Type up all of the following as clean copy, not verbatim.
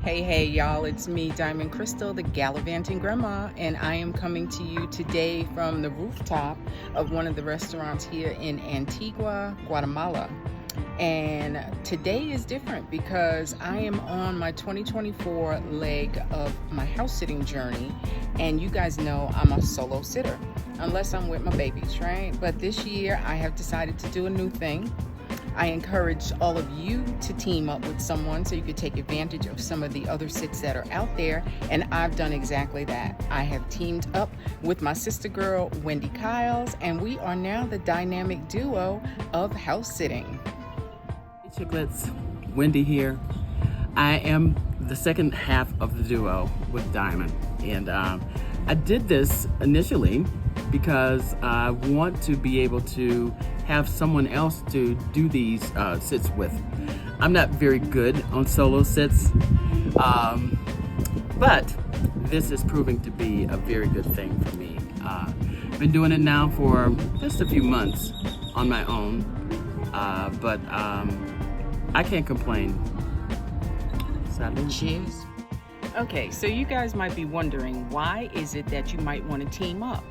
Hey, y'all, it's me, Diamond Crystal, the gallivanting grandma, and I am coming to you today from the rooftop of one of the restaurants here in Antigua, Guatemala. And today is different because I am on my 2024 leg of my house sitting journey, and you guys know I'm a solo sitter, unless I'm with my babies, right? But this year I have decided to do a new thing. I encourage all of you to team up with someone so you could take advantage of some of the other sits that are out there, and I've done exactly that. I have teamed up with my sister girl, Wendy Kyles, and we are now the dynamic duo of house sitting. Hey chicklets, Wendy here. I am the second half of the duo with Diamond, and I did this initially because I want to be able to have someone else to do these sits with. I'm not very good on solo sits, but this is proving to be a very good thing for me. Been doing it now for just a few months on my own, but I can't complain. Salud. Cheers. Okay, so you guys might be wondering, why is it that you might want to team up?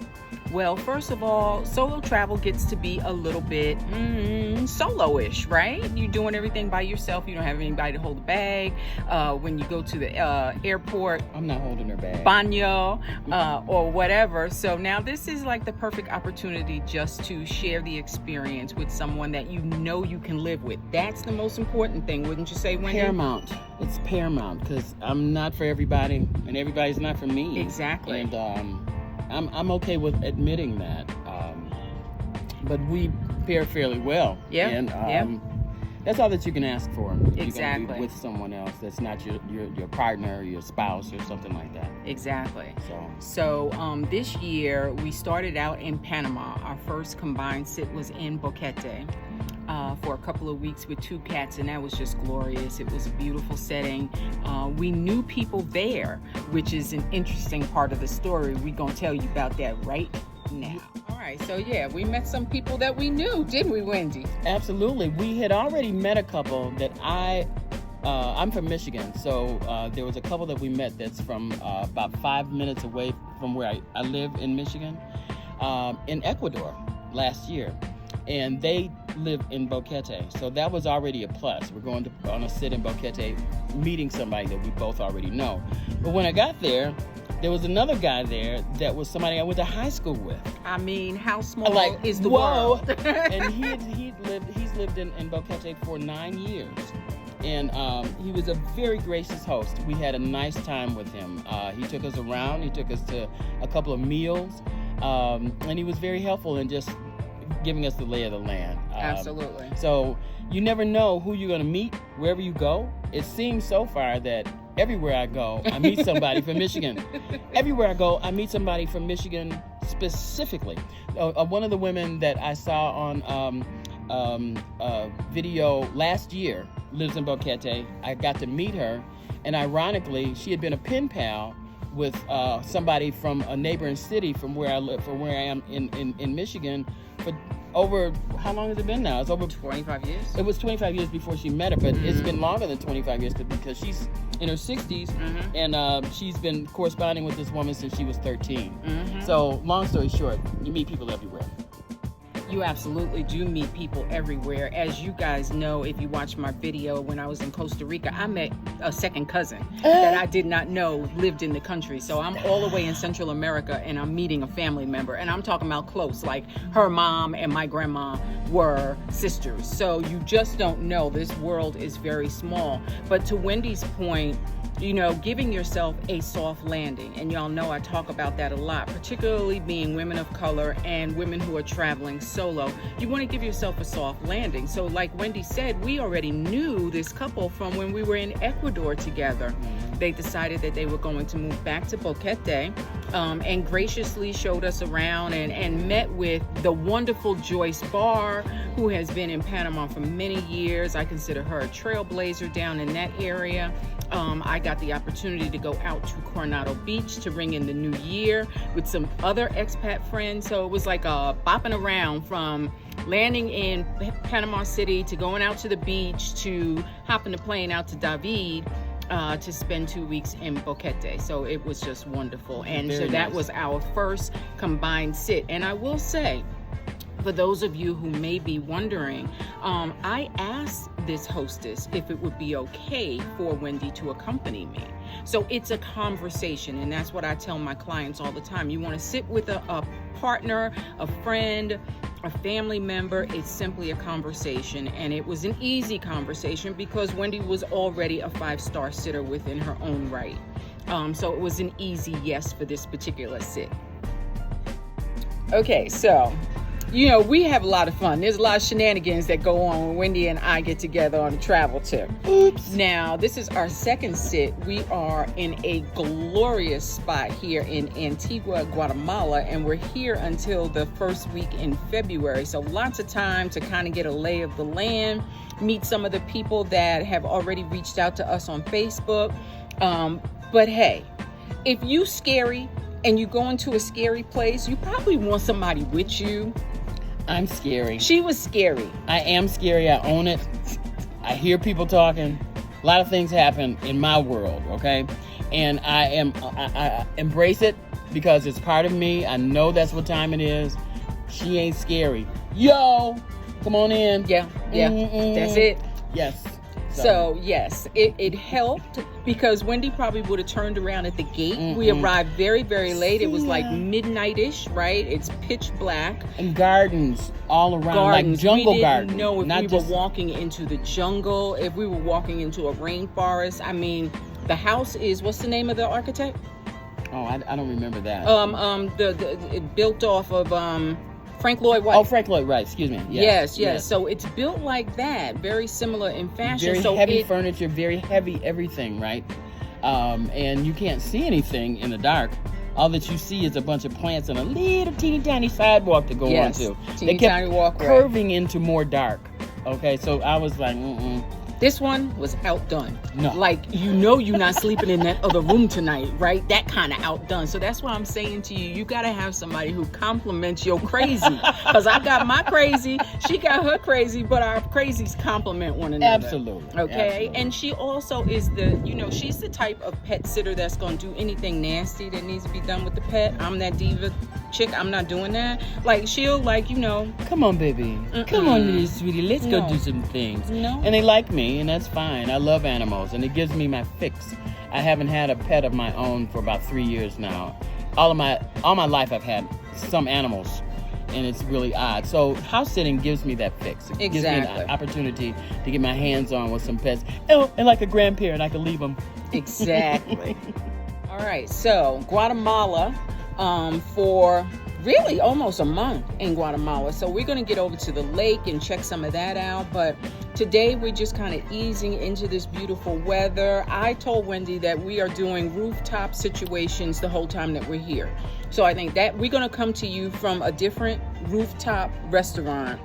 Well, first of all, solo travel gets to be a little bit solo-ish, right? You're doing everything by yourself. You don't have anybody to hold the bag. When you go to the airport, I'm not holding her bag. Baño, or whatever. So now this is like the perfect opportunity just to share the experience with someone that you know you can live with. That's the most important thing, wouldn't you say, Wendy? Paramount. It's paramount because I'm not for everybody and everybody's not for me. Exactly. And I'm okay with admitting that. But we pair fairly well. Yeah. And that's all that you can ask for. Exactly. You're gonna be with someone else that's not your partner or your spouse or something like that. Exactly. So this year we started out in Panama. Our first combined sit was in Boquete for a couple of weeks with two cats, and that was just glorious. It was a beautiful setting. We knew people there, which is an interesting part of the story. We're gonna tell you about that right now. All right, so yeah, we met some people that we knew, didn't we, Wendy? absolutely. We had already met a couple that I'm from Michigan, so there was a couple that we met that's from about 5 minutes away from where I live in Michigan, in Ecuador last year. And they live in Boquete, so that was already a plus. We're going on a sit in Boquete, meeting somebody that we both already know. But when I got there was another guy there that was somebody I went to high school with. I mean, how small is the whoa. world? And he's lived in Boquete for 9 years. And he was a very gracious host. We had a nice time with him. He took us around. He took us to a couple of meals. And he was very helpful in just giving us the lay of the land. Absolutely. So you never know who you're going to meet wherever you go. It seems so far that everywhere I go, I meet somebody from Michigan. Everywhere I go, I meet somebody from Michigan specifically. One of the women that I saw on video last year lives in Boquete. I got to meet her, and ironically, she had been a pen pal with somebody from a neighboring city from where I live, from where I am in Michigan, for over, how long has it been now? It's over 25 years. It was 25 years before she met her, but it's been longer than 25 years because she's in her 60s, and she's been corresponding with this woman since she was 13. So long story short, you meet people everywhere. You absolutely do meet people everywhere. As you guys know, if you watch my video when I was in Costa Rica, I met a second cousin that I did not know lived in the country. So I'm all the way in Central America, and I'm meeting a family member, and I'm talking about close, like her mom and my grandma were sisters. So you just don't know. This world is very small. But to Wendy's point, you know, giving yourself a soft landing. And y'all know I talk about that a lot, particularly being women of color and women who are traveling solo. You want to give yourself a soft landing. So like Wendy said, we already knew this couple from when we were in Ecuador together. They decided that they were going to move back to Boquete, and graciously showed us around and met with the wonderful Joyce Barr, who has been in Panama for many years. I consider her a trailblazer down in that area. I got the opportunity to go out to Coronado Beach to ring in the new year with some other expat friends. So it was like bopping around from landing in Panama City to going out to the beach to hopping the plane out to David. to spend 2 weeks in Boquete. So it was just wonderful. And Very so that nice. was our first combined sit. And I will say, for those of you who may be wondering, I asked this hostess if it would be okay for Wendy to accompany me. So it's a conversation, and that's what I tell my clients all the time. You want to sit with a partner, a friend, a family member. It's simply a conversation, and it was an easy conversation because Wendy was already a 5-star sitter within her own right. So it was an easy yes for this particular sit. Okay, so we have a lot of fun. There's a lot of shenanigans that go on when Wendy and I get together on a travel trip. Oops. Now, this is our second sit. We are in a glorious spot here in Antigua, Guatemala, and we're here until the first week in February. So lots of time to kind of get a lay of the land, meet some of the people that have already reached out to us on Facebook. But hey, if you scary and you go into a scary place, you probably want somebody with you. I'm scary. She was scary. I am scary. I own it. I hear people talking. A lot of things happen in my world, okay? And I embrace it because it's part of me. I know that's what time it is. She ain't scary. Yo, come on in. Yeah, that's it. Yes. So yes, it helped because Wendy probably would have turned around at the gate. We arrived very, very late. It was like midnight-ish, right? It's pitch black. And gardens all around, like jungle gardens. We didn't know if we were walking into the jungle, if we were walking into a rainforest. I mean, the house is, what's the name of the architect? Oh, I don't remember that. It built off of Frank Lloyd Wright. Oh, Frank Lloyd Wright, excuse me. Yes. So it's built like that, very similar in fashion. Very heavy furniture, very heavy everything, right? And you can't see anything in the dark. All that you see is a bunch of plants and a little teeny tiny sidewalk to go onto. They kept tiny walkway. curving into more dark. Okay, so I was like, This one was outdone. No. Like, you're not sleeping in that other room tonight, right? That kind of outdone. So that's why I'm saying to you, you got to have somebody who compliments your crazy. Because I got my crazy, she got her crazy, but our crazies complement one another. Absolutely. Okay? Absolutely. And she also is she's the type of pet sitter that's going to do anything nasty that needs to be done with the pet. I'm that diva chick. I'm not doing that. Like, she'll, come on, baby. Come on, little sweetie. Let's go do some things. No. And they like me, and that's fine. I love animals, and it gives me my fix. I haven't had a pet of my own for about 3 years now. All my life I've had some animals, and it's really odd. So house sitting gives me that fix. It gives me an opportunity to get my hands on with some pets. Oh, and like a grandparent, I can leave them. Exactly. All right, so Guatemala for really almost a month in Guatemala. So we're going to get over to the lake and check some of that out. But today we're just kind of easing into this beautiful weather. I told Wendy that we are doing rooftop situations the whole time that we're here. So I think that we're going to come to you from a different rooftop restaurant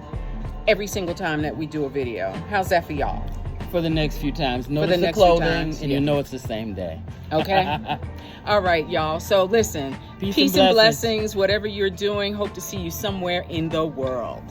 every single time that we do a video. How's that for y'all? For the next few times. Notice the clothing, and you know it's the same day. Okay? All right, y'all. So listen, peace and blessings. Whatever you're doing, hope to see you somewhere in the world.